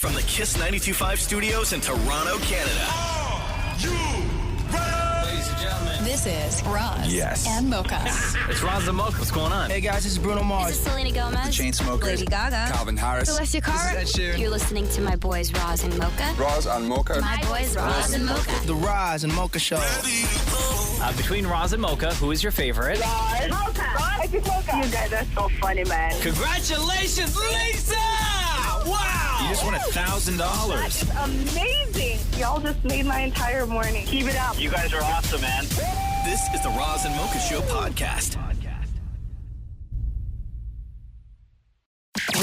From the Kiss 92.5 studios in Toronto, Canada. Are you ready? Ladies and gentlemen, This is Roz Yes. and Mocha. it's Roz Mocha. What's going on? Hey guys, this is Bruno Mars. This is Selena Gomez. The Chainsmokers. Lady Gaga. Calvin Harris. Celestia Cara. This is Ed Sheeran. You're listening to my boys Roz and Mocha. Roz and Mocha. My boys Roz and Mocha. The Roz and Mocha Show. Between Roz and Mocha, who is your favorite? Mocha. You guys are so funny, man. Congratulations, Lisa! Wow! You just won $1,000. It's amazing. Y'all just made my entire morning. Keep it up. You guys are awesome, man. This is the Roz and Mocha Show podcast.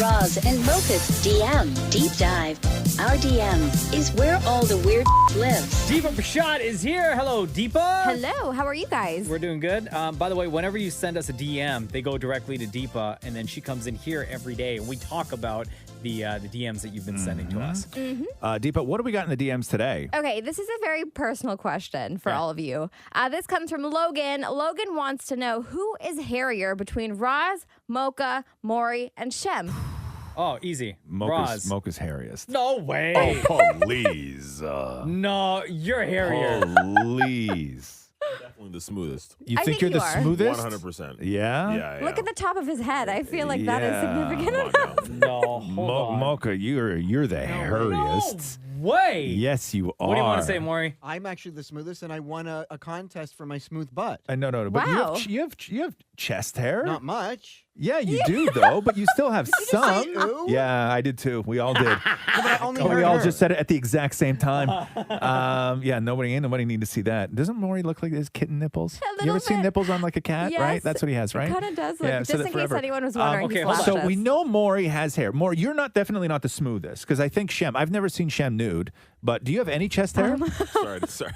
Roz and Mocha's DM Deep Dive. Our DM is where all the weird lives. Deepa Prashad is here. Hello, Deepa. Hello, how are you guys? We're doing good. By the way, whenever you send us a DM, they go directly to Deepa, and then she comes in here every day, and we talk about the DMs that you've been sending to us. Deepa, what do we got in the DMs today? Okay, this is a very personal question for all of you. This comes from Logan. Logan wants to know who is hairier between Roz, Mocha, Maury, and Shem. Oh, easy. Mocha's Roz. hairiest. No way. Oh, please. No, you're hairier. Please. Definitely the smoothest. You I think think you're you the are. smoothest? 100%. Yeah? Yeah. Look at the top of his head. I feel like that is Yeah. significant Come on enough. now. No, hold on. Mocha, you're the hairiest. No way. Yes, you are. What do you want to say, Maury? I'm actually the smoothest, and I won a contest for my smooth butt. No. But Wow. you have chest hair. Not much. Yeah, you do though, but you still have some. say ooh? Yeah, I did too. We all did. But I only Oh, heard we all her. just said it at the exact same time. Yeah, nobody need to see that. Doesn't Maury look like his kitten nipples? A You ever little seen bit. nipples on like a cat? Yes, Right, that's what he has, right? It kind of does look. Yeah, I've just said in it case forever. anyone was wondering, okay, he hold on. flashed So we us. know Maury has hair. Maury, you're nefinitely not the smoothest because I think Shem. I've never seen Shem nude, but do you have any chest hair? sorry.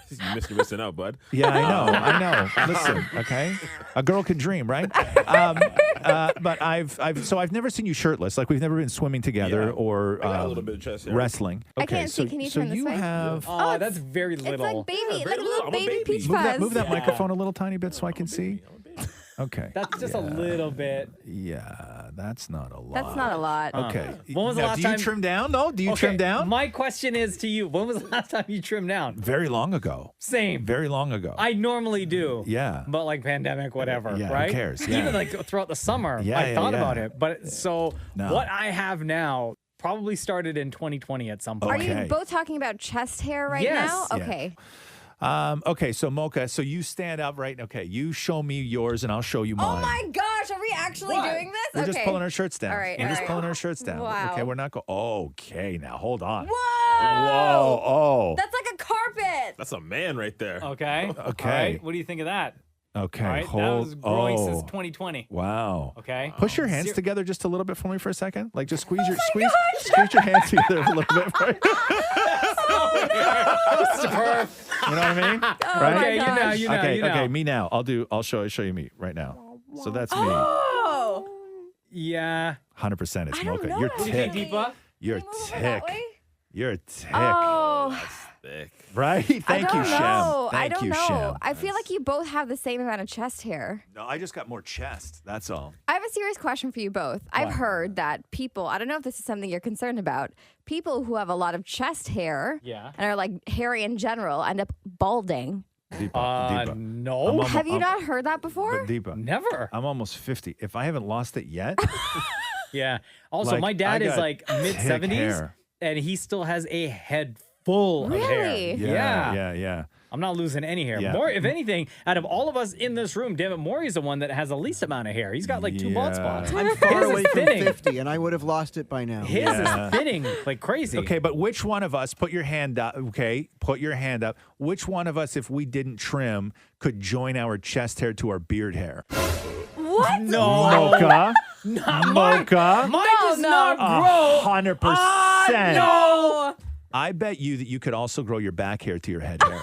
You're missing out, bud. Yeah, I know. Listen, okay, a girl can dream, right? But I've never seen you shirtless. Like we've never been swimming together Yeah. or I got a little bit of chest hair. wrestling. I Okay, can't see. Can you turn this you way? have Oh, that's very It's little. like baby, Yeah, like a little I'm a baby baby. peach move fuzz. that microphone a little tiny bit so I can see. Okay. That's just a little bit. Yeah, that's not a lot. That's not a lot. Okay. When was the Now, last do you time- trim down? No. Do you Okay, trim down? My question is to you: when was the last time you trimmed down? Very long ago. Same. Very long ago. I normally do. Yeah. But like pandemic, whatever, Yeah, who right? cares? Yeah. Even like throughout the summer, Yeah, I yeah, thought yeah. about it. But so No. what I have now probably started in 2020 at some point. Are you Okay. both talking about chest hair right Yes. now? Yeah. Okay. Okay, so Mocha, so you stand up, right? Okay, you show me yours and I'll show you Oh mine. my gosh, are we actually What? doing this? We're okay. just pulling our shirts down. All right, We're all just right. pulling our shirts down. Wow. Okay, we're not going. Okay, now hold on. Whoa! Whoa! Oh. That's like a carpet. That's a man right there. Okay. Okay. All right. What do you think of that? Okay. All right. Hold. That was growing oh. since 2020. Wow. Okay. Push your hands Ser- together just a little bit for me for a second. Like just squeeze squeeze your hands together a little bit. Right? Superb. You know what I mean? Oh right? my Okay, gosh. you know. Okay, me now. I'll show you me right now. So that's me. Oh. Yeah. 100% it's I don't Mocha. know. You're What do you tick. think, Deepa? You're Can we move over that tick. way? You're tick. Oh. Thick. Right? Thank I you, don't Shem. know. I Thank don't you, know. Shem. I feel like you both have the same amount of chest hair. No, I just got more chest. That's all. I have a serious question for you both. I've heard that people, I don't know if this is something you're concerned about, people who have a lot of chest hair Yeah. and are like hairy in general end up balding. Deepa. No. Have you not heard that before? But Deepa, Never. I'm almost 50. If I haven't lost it yet, Yeah. Also, Like, my I dad is got like mid thick 70s, hair. and he still has a head full of hair. Really? yeah. I'm not losing any hair. Yeah. More, if anything, out of all of us in this room, David Maury's the one that has the least amount of hair. He's got like 2 bald Yeah. spots. I'm far His away is from thinning. 50, and I would have lost it by now. His Yeah. is thinning like crazy. Okay, but which one of us, put your hand up, okay? Put your hand up. Which one of us, if we didn't trim, could join our chest hair to our beard hair? What? No. Mocha? Not Mocha? Mine does not grow. 100%. No. I bet you that you could also grow your back hair to your head hair.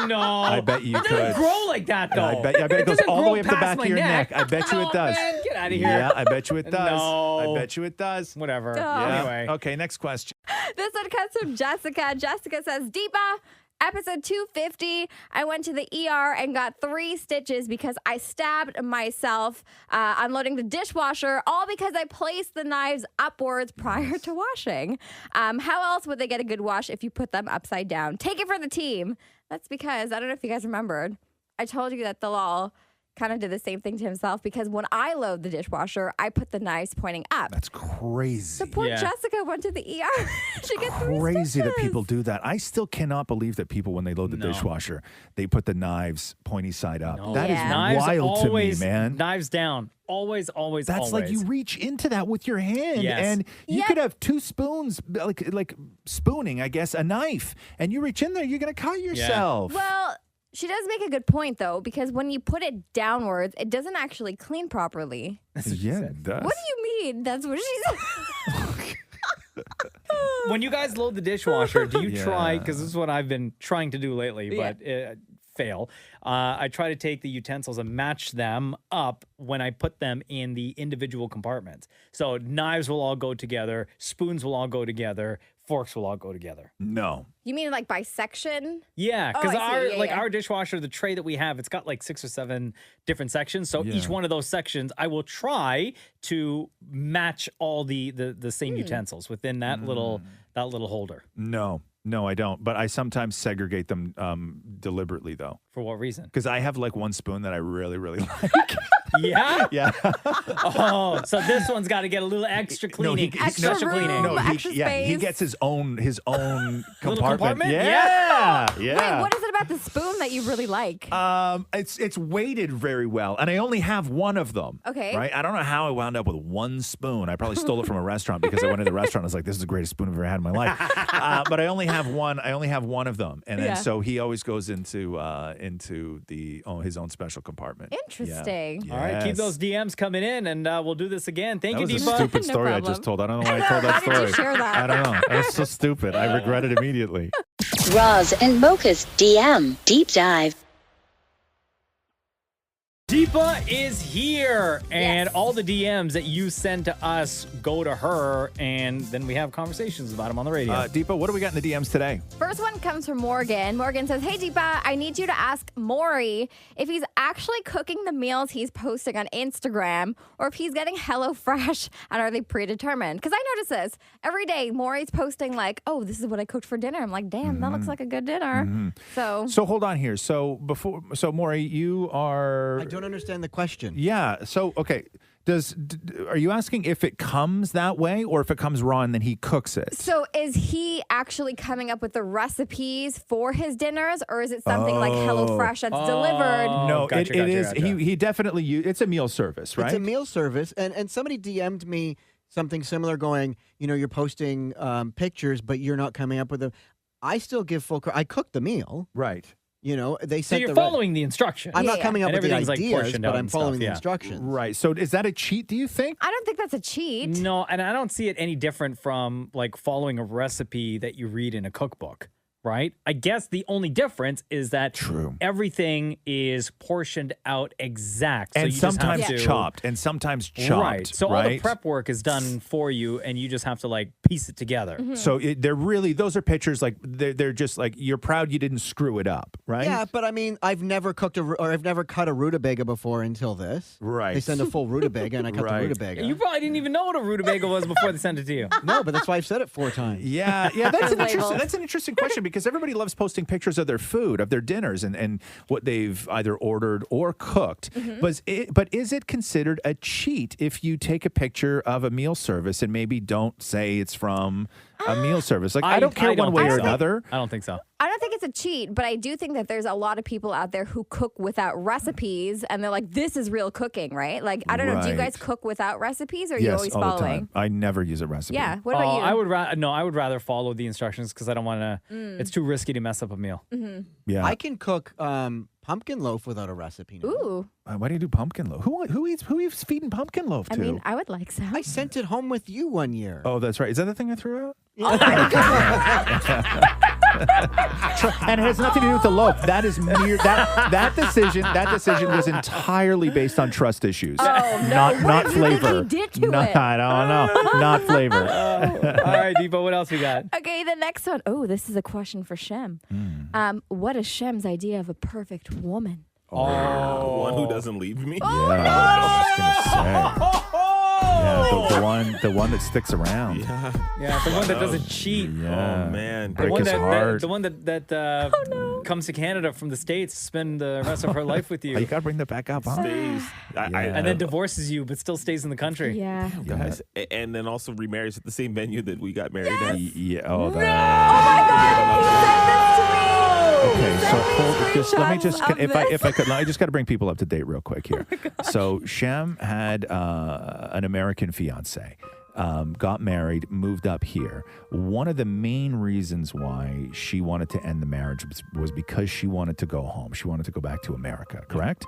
No. I bet you It doesn't could. grow like that, though. I bet it goes doesn't all the grow way up the past back my of your neck. I bet you Oh, it does. Man, get out of here. Yeah, I bet you it does. No. I bet you it does. Whatever. Duh. Yeah. Anyway. Okay, next question. This one comes from Jessica. Jessica says, Deepa, Episode 250, I went to the ER and got 3 stitches because I stabbed myself unloading the dishwasher, all because I placed the knives upwards prior to washing. How else would they get a good wash if you put them upside down? Take it for the team. That's because, I don't know if you guys remembered, I told you that Thalal kind of did the same thing to himself because when I load the dishwasher, I put the knives pointing up. That's crazy. So poor Jessica went to the ER. She got 3 crazy that stitches. people do that. I still cannot believe that people, when they load the dishwasher, they put the knives pointy side up. No. That is Knives wild always, to me, man. Knives down. Always. That's like you reach into that with your hand, and you could have 2 spoons, like spooning, I guess, a knife, and you reach in there, you're gonna cut yourself. Well, she does make a good point, though, because when you put it downwards, it doesn't actually clean properly. Yeah, it does. What do you mean? That's what she said. When you guys load the dishwasher, do you try, because this is what I've been trying to do lately, but fail. I try to take the utensils and match them up when I put them in the individual compartments. So knives will all go together, spoons will all go together, forks will all go together. No. You mean like by section? Yeah, Oh, because I see. our dishwasher, the tray that we have, it's got like 6 or 7 different sections. So each one of those sections, I will try to match all the same utensils within that little holder. No, I don't. But I sometimes segregate them deliberately, though. For what reason? Because I have like one spoon that I really, really like. Yeah? Yeah. Oh, so this one's got to get a little extra cleaning. Extra special room. cleaning. No, Extra he space. gets his own compartment. compartment? Yeah. Wait, what is it about the spoon that you really like? It's weighted very well, and I only have one of them. Okay. Right? I don't know how I wound up with one spoon. I probably stole it from a restaurant because I went to the restaurant. I was like, "This is the greatest spoon I've ever had in my life." But I only have one. I only have one of them, and then so he always goes into his own special compartment. Interesting. Yeah. All right, keep those DMs coming in, and we'll do this again. Thank you, That was Deepa. a stupid No story I problem. just told. I don't know why I told that How story. did you share that? I don't know. That was so stupid. I regret it immediately. Roz and Mocha's DM Deep Dive. Deepa is here, and Yes. all the DMs that you send to us go to her, and then we have conversations about them on the radio. Deepa, what do we got in the DMs today? First one comes from Morgan. Morgan says, "Hey, Deepa, I need you to ask Maury if he's actually cooking the meals he's posting on Instagram or if he's getting HelloFresh and are they predetermined? Because I notice this. Every day, Maury's posting like, oh, this is what I cooked for dinner. I'm like, damn, that looks like a good dinner. So hold on here. So Maury, you are. I don't understand the question. Yeah. So okay. Are you asking if it comes that way or if it comes raw and then he cooks it? So is he actually coming up with the recipes for his dinners, or is it something like HelloFresh that's delivered? No, gotcha, it is. gotcha. He definitely. It's a meal service, right? It's a meal service, and somebody DM'd me something similar, going, you're posting pictures, but you're not coming up with them. I still give full credit. I cooked the meal. Right. They so sent you're the following the instructions. I'm not coming up And with the everything's, like, ideas, portioned but out I'm and following stuff, the yeah. instructions. Right. So is that a cheat, do you think? I don't think that's a cheat. No, and I don't see it any different from like following a recipe that you read in a cookbook, right? I guess the only difference is that everything is portioned out exact. So And you just have sometimes to, chopped, and sometimes chopped. Right. So all the prep work is done for you, and you just have to like piece it together. So they're really, those are pictures like they're just like, you're proud you didn't screw it up, right? Yeah, but I mean, I've never cooked I've never cut a rutabaga before until this. Right. They send a full rutabaga, and I cut Right. the rutabaga. You probably didn't even know what a rutabaga was before they sent it to you. No, but that's why I've said it 4 times. Yeah, Labels. that's an interesting question because everybody loves posting pictures of their food, of their dinners, and what they've either ordered or cooked. But is it considered a cheat if you take a picture of a meal service and maybe don't say it's from a meal service? Like I don't care one way or think so. another. I don't think so. I don't think it's a cheat, but I do think that there's a lot of people out there who cook without recipes, and they're like, this is real cooking, right? Like, I don't know, do you guys Right. cook without recipes, or are Yes, you always all the following? time. I never use a recipe. Yeah. What about you? I would rather follow the instructions because I don't want to. It's too risky to mess up a meal. Yeah. I can cook pumpkin loaf without a recipe now. Ooh. Why do you do pumpkin loaf? Who eats feeding pumpkin loaf I to? mean, I would like some. I sent it home with you one year. Oh, that's right. Is that the thing I threw out? And it has nothing to do with the loaf. That is mere that decision. That decision was entirely based on trust issues. Oh, no. Not What not do you think flavor. he did to No, it? I don't know. Not flavor. All right, Deepa, what else we got? Okay, the next one. Oh, this is a question for Shem. What is Shem's idea of a perfect woman? The one who doesn't leave me. Yeah, I was just gonna say. Yeah, the one that sticks around. Yeah, the one that doesn't cheat. Yeah. Oh man. Break his heart. The one that comes to Canada from the States to spend the rest of her life with you. Oh, you gotta bring that back up, huh? Stays. And then divorces you, but still stays in the country. Yeah. Guys, and then also remarries at the same venue that we got married at. Yeah. Oh, that. Oh my God! He said this to me. Okay, so hold, let me just, Screenshots of if I could, I just got to bring people up to date real quick here. Oh So Shem had an American fiance, got married, moved up here. One of the main reasons why she wanted to end the marriage was because she wanted to go home. She wanted to go back to America, correct?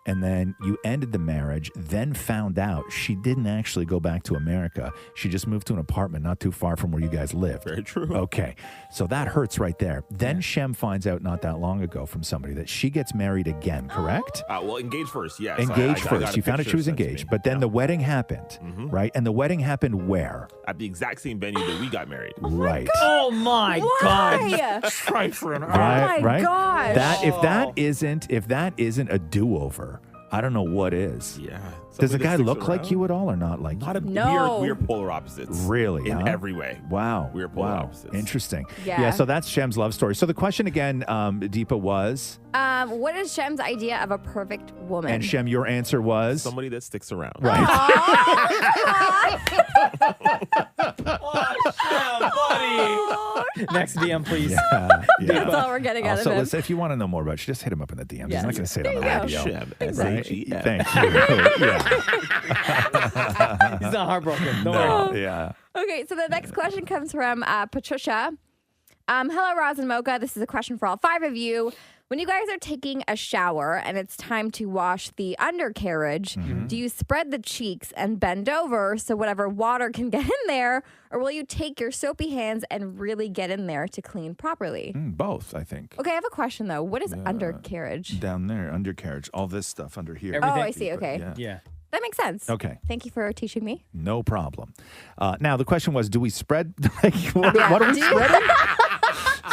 And then you ended the marriage, then found out she didn't actually go back to America. She just moved to an apartment not too far from where you guys lived. Very true. Okay, so that hurts right there. Then Shem finds out not that long ago from somebody that she gets married again, correct? Well, engaged first, yes. Engaged I first. got a You found out she picture was sent to engaged, me. but then the wedding happened, right? And the wedding happened where? At the exact same venue that we got married. Right. Oh my God! Why? Try for an Right, my right. gosh. That if that isn't a do-over, I don't know what is. Yeah. Does the Somebody that guy sticks look like around. you at all or not like Not you? a, No. we're polar opposites. Really? In huh? every way. Wow. We're polar wow. opposites. Interesting. Yeah. So that's Shem's love story. So the question again, Deepa, was, What is Shem's idea of a perfect woman? and Shem, your answer was? Somebody that sticks around. Right. Next DM, please. Yeah. That's all we're getting out of Also, him. listen, if you want to know more about it, just hit him up in the DMs. He's Yes. not going to say it on the There you radio. Shem, Right? S-H-E-M. Thank you. Yeah. He's not heartbroken. Don't No, worry. yeah. Okay, so the next question comes from Patricia. Hello, Roz and Mocha. This is a question for all 5 of you. When you guys are taking a shower and it's time to wash the undercarriage, do you spread the cheeks and bend over so whatever water can get in there, or will you take your soapy hands and really get in there to clean properly? Both, I think. Okay, I have a question though. What is undercarriage? Down there, undercarriage, all this stuff under here. Oh, I see. Okay. Yeah. That makes sense. Okay. Thank you for teaching me. No problem. Now, the question was, do we spread, like, what are we spreading?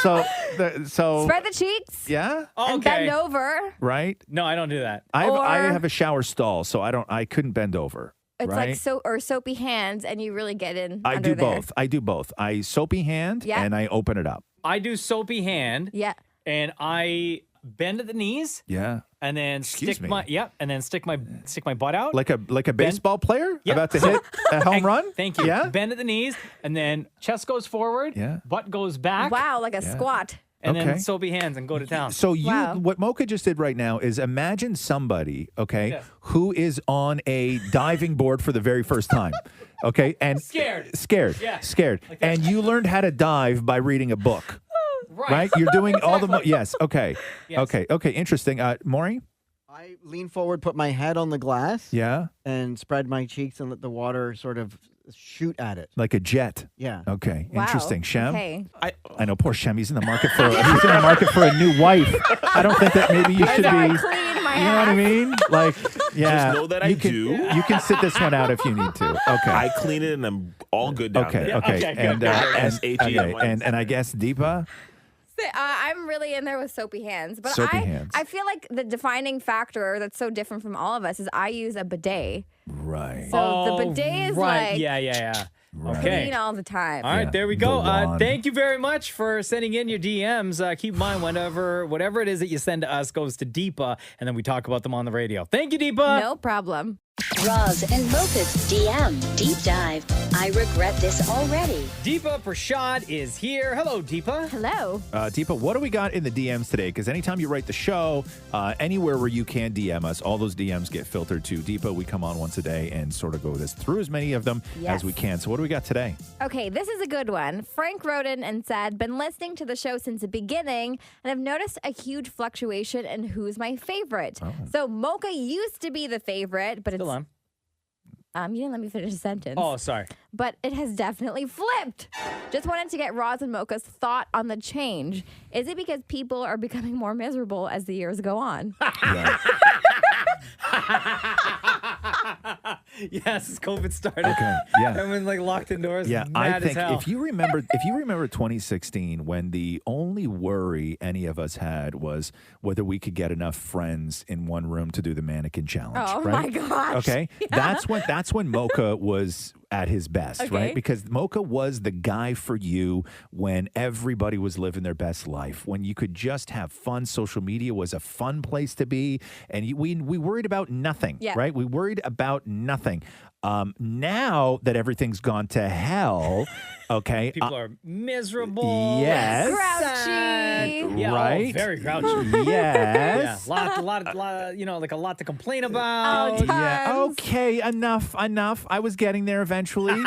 So Spread the cheeks yeah, and bend over. right? No, I don't do that. I Or- have a shower stall, so I couldn't bend over. It's right? like soapy hands, and you really get in. I under do there. both. I do both. I soapy hand Yeah. and I open it up. I do soapy hand, Yeah. and I bend at the knees, Yeah. and then Excuse stick me. my butt out. Like a baseball player Yeah. about to hit a home run? Thank you. Yeah. Bend at the knees, and then chest goes forward. Yeah. Butt goes back. Wow, like a squat. And Okay. then soapy hands and go to town. So Wow. what Mocha just did right now is imagine somebody, okay, Yes. who is on a diving board for the very first time, okay, and Scared. scared, Like that. and you learned how to dive by reading a book, right? You're doing all the yes, okay, Yes. okay, interesting. Maury, I lean forward, put my head on the glass, yeah, and spread my cheeks and let the water sort of shoot at it. like a jet. Yeah. Okay, Wow. interesting. Shem, Okay. I know poor Shem. He's in the market for a new wife. I don't think that maybe you should I be. clean my You know what I ass. mean? Like, yeah. Just know that I you can, do. You can sit this one out if you need to. Okay. I clean it and I'm all good down Okay, there. okay, Okay, and, good. okay, and I guess Deepa, I'm really in there with soapy hands, but Soapy hands. I feel like the defining factor that's so different from all of us is I use a bidet. right? So the bidet is right. like Yeah. Okay. clean all the time. All right, Yeah, there we the go. wand. Thank you very much for sending in your DMs. Keep in mind, whatever it is that you send to us goes to Deepa, and then we talk about them on the radio. Thank you, Deepa. No problem. Roz and Mocha's DM Deep Dive. I regret this already. Deepa Prashad is here. Hello, Deepa. Hello. Deepa, what do we got in the DMs today? Because anytime you write the show, anywhere where you can DM us, all those DMs get filtered to Deepa. We come on once a day and sort of go through as many of them Yes. as we can. So what do we got today? Okay, this is a good one. Frank wrote in and said, been listening to the show since the beginning, and I've noticed a huge fluctuation in who's my favorite. So Mocha used to be the favorite, but Still it's on. You didn't let me finish the sentence. Oh, sorry. But it has definitely flipped. Just wanted to get Roz and Mocha's thought on the change. Is it because people are becoming more miserable as the years go on? Yes, COVID started. Okay, yeah. Everyone's like locked indoors. Yeah, mad I think as hell. if you remember 2016, when the only worry any of us had was whether we could get enough friends in one room to do the mannequin challenge. Oh, right? my gosh. Okay, Yeah. that's when Mocha was at his best, Okay. right? Because Mocha was the guy for you when everybody was living their best life, when you could just have fun. Social media was a fun place to be, and we worried about nothing, Yeah. right? We worried about nothing. Now that everything's gone to hell, okay, People are miserable. yes. Grouchy. Yeah, Right? Oh, very grouchy. Yes. Yeah, lot, like a lot to complain about. Yeah. Tons. Okay. Enough. I was getting there eventually.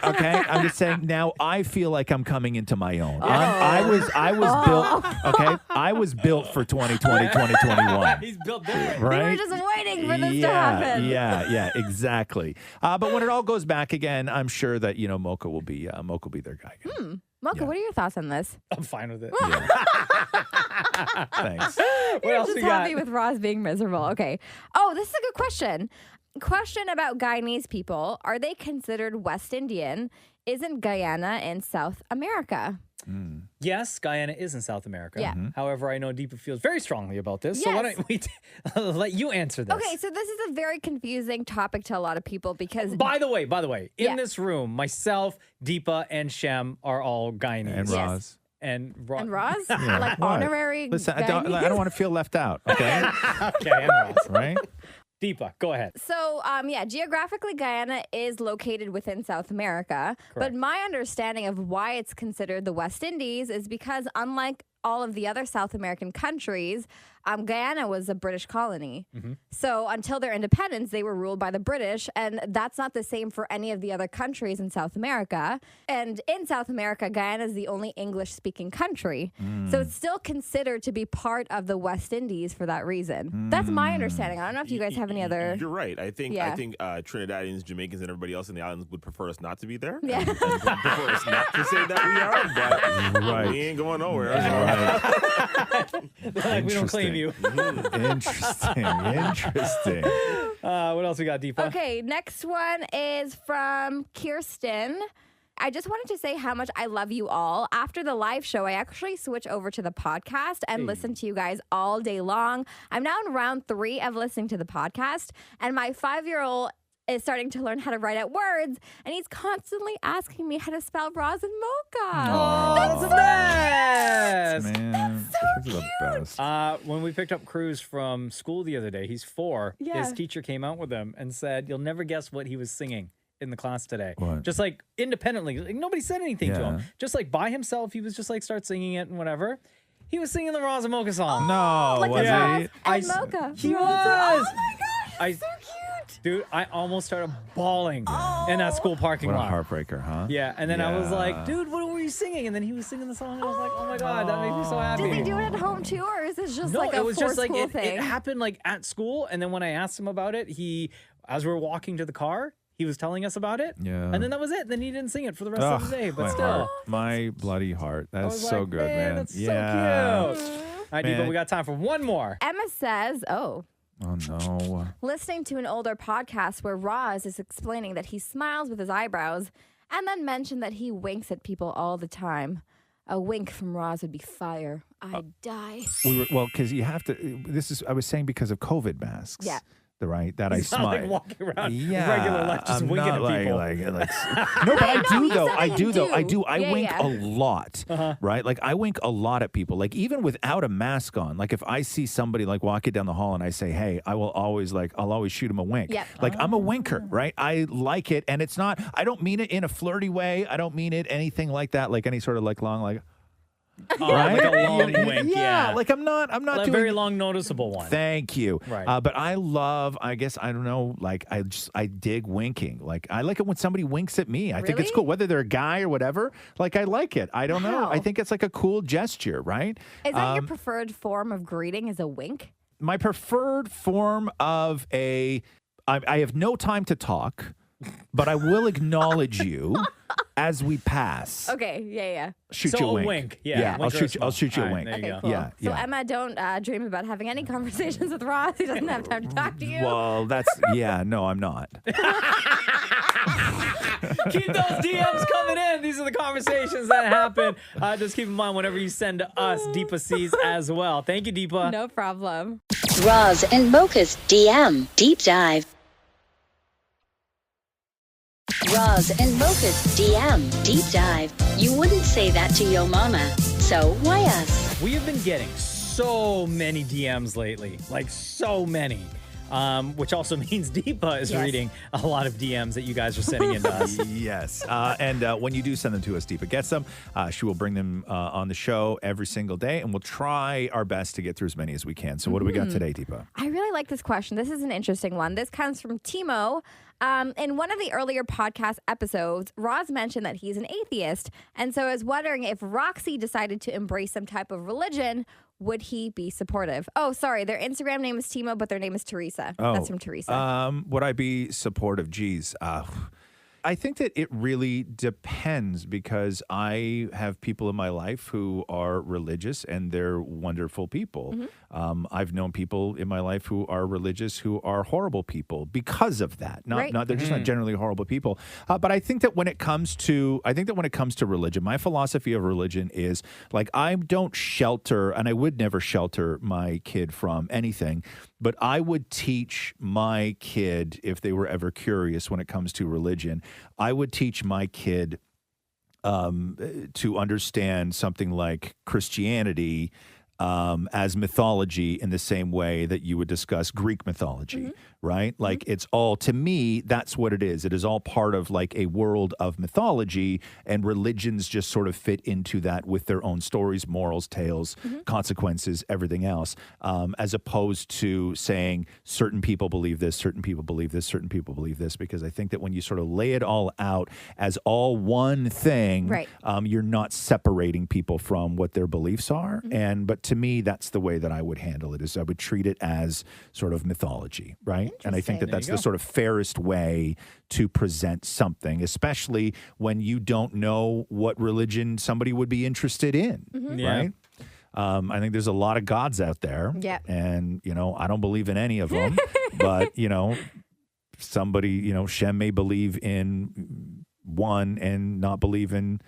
Okay. I'm just saying. Now I feel like I'm coming into my own. I was built. Okay. I was built for 2020, 2021. He's built different. We Right. were just waiting for this yeah, to happen. Yeah. Exactly. But when it all goes back again, I'm sure that Mocha will be their guy again. Mocha, what are your thoughts on this? I'm fine with it. Thanks. What You're else just we got? happy with Roz being miserable. Okay. Oh, this is a good question. Question about Guyanese people. Are they considered West Indian? Isn't Guyana in South America? Yes, Guyana is in South America. Yeah. However, I know Deepa feels very strongly about this. So why Yes. don't we let you answer this? Okay, so this is a very confusing topic to a lot of people because By the way, in Yeah. this room, myself, Deepa, and Shem are all Guyanese. And Roz. And and Roz, Yeah. like What? honorary. Listen, I Guyanese. don't want to feel left out. Okay. Okay, and Roz. Right. Deepa, go ahead. So, geographically, Guyana is located within South America. But my understanding of why it's considered the West Indies is because, unlike all of the other South American countries, Guyana was a British colony. So until their independence, they were ruled by the British, and that's not the same for any of the other countries in South America. And in South America, Guyana is the only English-speaking country. So it's still considered to be part of the West Indies for that reason. That's my understanding. I don't know if you guys have any other... You're right. I think Yeah. Trinidadians, Jamaicans, and everybody else in the islands would prefer us not to be there. Yeah. And prefer us not to say that we are, but Right. we ain't going nowhere. Like, we don't claim you. Interesting. What else we got, Deepa? Okay, next one is from Kirsten. I just wanted to say how much I love you all. After the live show, I actually switch over to the podcast and listen to you guys all day long. I'm now in round 3 of listening to the podcast, and my 5-year-old is starting to learn how to write out words, and he's constantly asking me how to spell Roz and Mocha. Oh, the best! Man, those are the best. When we picked up Cruz from school the other day, he's 4. Yeah. His teacher came out with him and said, "You'll never guess what he was singing in the class today." What? Just like independently, like, nobody said anything to Yeah. him. Just like by himself, he was just like start singing it and whatever. He was singing the Roz and Mocha song. No, Like was the Roz he? and Mocha. He Roz was. and- Oh my gosh, he's so cute. Dude, I almost started bawling in that school parking What a lot. heartbreaker, huh? Yeah, and then I was like, Yeah. dude, what were you singing? And then he was singing the song, and I was like, oh my God, that made me so happy. Does he do it at home too, or is this just No, like a it was just like school it thing? happened like at school, and then when I asked him about it, as we were walking to the car, he was telling us about it. Yeah. And then that was it. Then he didn't sing it for the rest Ugh, of the day. But my still, heart. My bloody heart. I That's was so like, good, man. That's yeah. so cute. All right, Man. Deepa, we got time for one more. Emma says, Oh no. listening to an older podcast where Roz is explaining that he smiles with his eyebrows and then mentioned that he winks at people all the time. A wink from Roz would be fire. I'd die. Because you have to. I was saying because of COVID masks. Yeah. Right, that He's I not smile. like walking around Yeah, regular life, just I'm winking not at people. No, but I know, do you though. said I that do you though. I do. do. I Yeah, wink yeah. a lot. Right, like I wink a lot at people. Like even without a mask on. Like if I see somebody like walking down the hall and I say, "Hey," I'll always shoot them a wink. Yep. Like I'm a winker, right? I like it, and it's not. I don't mean it in a flirty way. I don't mean it anything like that. Like any sort of like long like. Right? Like a long wink, yeah. Like I'm not a doing very long, noticeable one. Thank you. Right. But I guess, I don't know, like I dig winking. Like I like it when somebody winks at me. I think it's Really? cool, whether they're a guy or whatever. Like I like it. I don't know. Wow. I think it's like a cool gesture, right? Is that your preferred form of greeting? Is a wink? My preferred form of a I have no time to talk, but I will acknowledge you as we pass. Okay, yeah. Shoot you a wink. Yeah, I'll shoot you a wink. There you Okay, go. cool. Yeah, So yeah. Emma, don't dream about having any conversations with Roz. He doesn't have time to talk to you. Well, no, I'm not. Keep those DMs coming in. These are the conversations that happen. Just keep in mind whenever you send to us, Deepa sees as well. Thank you, Deepa. No problem. Roz and Mocha's DM Deep Dive. Roz and Mocha's DM Deep Dive. You wouldn't say that to your mama, so why us? We have been getting so many DMs lately, like so many. Which also means Deepa is reading a lot of DMs that you guys are sending in to us. Yes. And when you do send them to us, Deepa gets them. She will bring them on the show every single day, and we'll try our best to get through as many as we can. So what do we got today, Deepa? I really like this question. This is an interesting one. This comes from Timo. In one of the earlier podcast episodes, Roz mentioned that he's an atheist. And so I was wondering if Roxy decided to embrace some type of religion, would he be supportive? Oh, sorry. Their Instagram name is Timo, but their name is Teresa. Oh, that's from Teresa. Would I be supportive? Geez. I think that it really depends because I have people in my life who are religious and they're wonderful people. I've known people in my life who are religious who are horrible people because of that. Not they're just not generally horrible people. But I think that when it comes to religion, my philosophy of religion is like I don't shelter, and I would never shelter my kid from anything. But I would teach my kid, if they were ever curious when it comes to religion, I would teach my kid to understand something like Christianity as mythology in the same way that you would discuss Greek mythology, right? Like it's all, to me, that's what it is. It is all part of like a world of mythology, and religions just sort of fit into that with their own stories, morals, tales, consequences, everything else, as opposed to saying certain people believe this, certain people believe this, certain people believe this, because I think that when you sort of lay it all out as all one thing, you're not separating people from what their beliefs are. But to me, that's the way that I would handle it, is I would treat it as sort of mythology, right? And I think that that's the sort of fairest way to present something, especially when you don't know what religion somebody would be interested in, right? I think there's a lot of gods out there, and, you know, I don't believe in any of them, but, you know, somebody, you know, Shem may believe in one and not believe in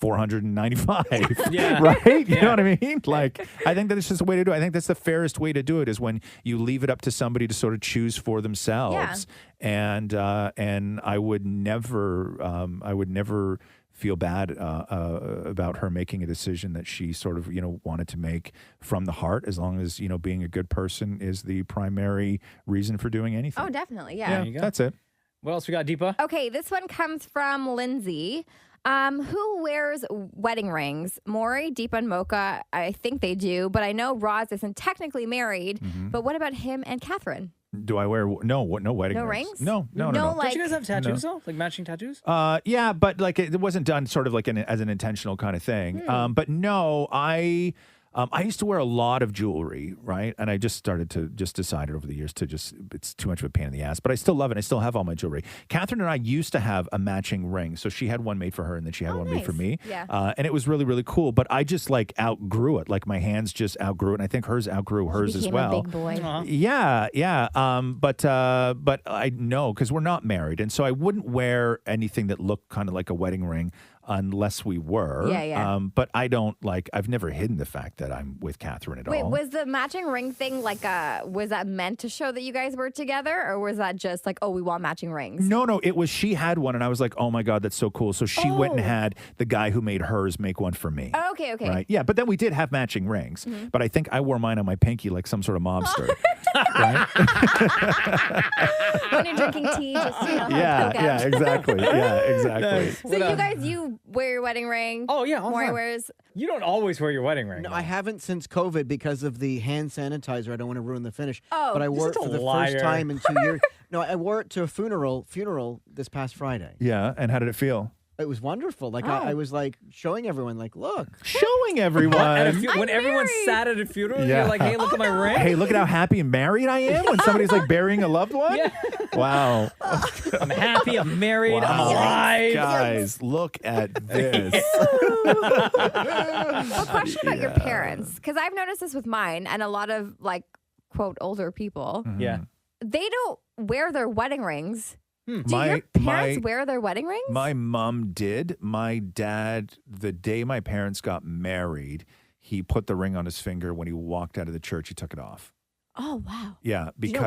495, right? You know what I mean? Like, I think that it's just a way to do it. I think that's the fairest way to do it, is when you leave it up to somebody to sort of choose for themselves. And I would never feel bad about her making a decision that she sort of, you know, wanted to make from the heart, as long as, you know, being a good person is the primary reason for doing anything. Oh, definitely. Yeah, that's it. What else we got, Deepa? Okay, this one comes from Lindsay. Who wears wedding rings? Maury, Deepa, and Mocha, I think they do, but I know Roz isn't technically married. But what about him and Catherine? Do I wear no wedding rings? No. Like, don't you guys have tattoos though? Like matching tattoos? Yeah, but like it wasn't done sort of like as an intentional kind of thing. But no, I used to wear a lot of jewelry, right? And I just decided over the years to it's too much of a pain in the ass, but I still love it. I still have all my jewelry. Catherine and I used to have a matching ring. So she had one made for her and then she had one made for me. Yeah. And it was really, really cool, but I just like outgrew it. Like my hands just outgrew it. And I think hers outgrew hers as well. A big boy. Yeah. But I know, because we're not married. And so I wouldn't wear anything that looked kind of like a wedding ring unless we were. Yeah. But I don't I've never hidden the fact that I'm with Catherine at all. Wait, was the matching ring thing like was that meant to show that you guys were together, or was that just like, oh, we want matching rings? No, it was, she had one and I was like, oh my God, that's so cool. So she went and had the guy who made hers make one for me. Oh, okay. Right? Yeah, but then we did have matching rings. But I think I wore mine on my pinky like some sort of mobster. Right? When you're drinking tea, just, you know, yeah, exactly. Yeah, exactly. So you wear your wedding ring. Oh, yeah. Maury wears. You don't always wear your wedding ring. No, I haven't since COVID because of the hand sanitizer. I don't want to ruin the finish. Oh, but I wore it for the liar. first time in 2 years. No, I wore it to a funeral this past Friday. Yeah, and how did it feel? It was wonderful. Like I was like showing everyone, like, look. Showing everyone. When everyone sat at a funeral, Yeah. you're like, hey, look at my ring. Hey, look at how happy and married I am when somebody's like burying a loved one. Yeah. Wow. I'm happy, I'm married, I'm Wow. alive. Guys, look at this. A question about your parents, because I've noticed this with mine and a lot of like quote older people. Yeah. They don't wear their wedding rings. Do My- your parents my- wear their wedding rings? My mom did. My dad, the day my parents got married, he put the ring on his finger. When he walked out of the church, he took it off. Oh wow. Yeah, Do you know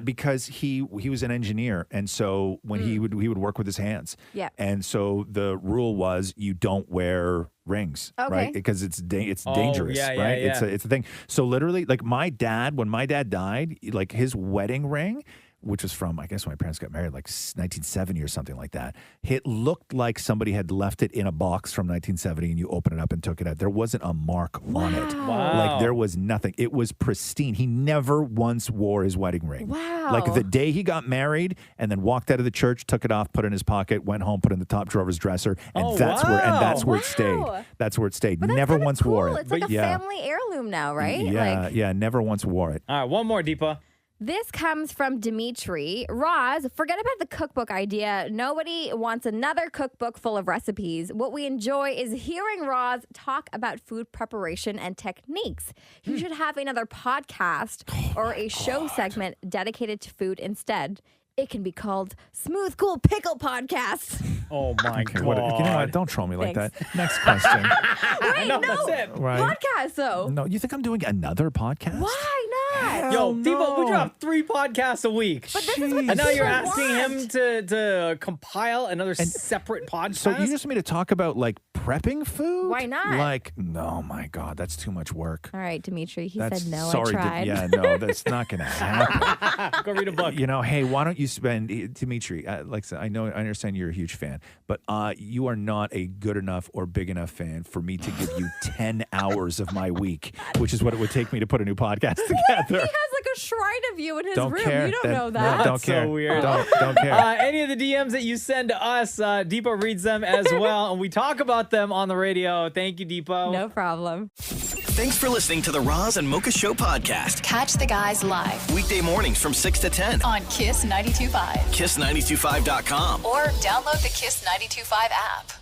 because why? he was an engineer, and so when he would work with his hands. Yeah. And so the rule was you don't wear rings, right? Okay. Because it's dangerous, yeah, yeah, right? yeah. It's a thing. So literally, like my dad, when my dad died, like his wedding ring, which was from, I guess, when my parents got married, like 1970 or something like that. It looked like somebody had left it in a box from 1970 and you open it up and took it out. There wasn't a mark on it. Wow. Like there was nothing. It was pristine. He never once wore his wedding ring. Wow. Like the day he got married and then walked out of the church, took it off, put it in his pocket, went home, put it in the top drawer of his dresser, and that's where it stayed. That's where it stayed. But that's Never kinda once cool. wore it. It's like But a family heirloom now, right? Yeah, Like, yeah, never once wore it. All right, one more, Deepa. this comes from Dimitri. Roz, forget about the cookbook idea. Nobody wants another cookbook full of recipes. What we enjoy is hearing Roz talk about food preparation and techniques. You should have another podcast or a show segment dedicated to food instead. It can be called Smooth Cool Pickle Podcast. Oh my God. You know what? Don't troll me like Thanks. that. Next question. Wait, No, no. that's it. Right. Podcast, though. No, you think I'm doing another podcast? Why not? Yo, Deepa, we drop 3 podcasts a week. But this is what And now you're people asking want. him to compile another separate podcast? So you just want me to talk about like prepping food? Why not? Like, no, my God, that's too much work. All right, Dimitri. He That's said no. sorry. I tried. Yeah, no, that's not going to happen. Go read a book. You know, hey, why don't you spend, Dimitri? Like I said, I understand you're a huge fan, but you are not a good enough or big enough fan for me to give you 10 hours of my week, which is what it would take me to put a new podcast He together. has like a shrine of you in his Don't room. care. You don't Then- know no, that. don't That's care. so weird. Don't care. Any of the DMs that you send to us, Deepa reads them as well, and we talk about them on the radio. Thank you, Deepa. No problem. Thanks for listening to the Roz and Mocha Show podcast. Catch the guys live Weekday mornings from 6 to 10. on Kiss 92.5 Kiss925.com. or download the Kiss 92.5 app.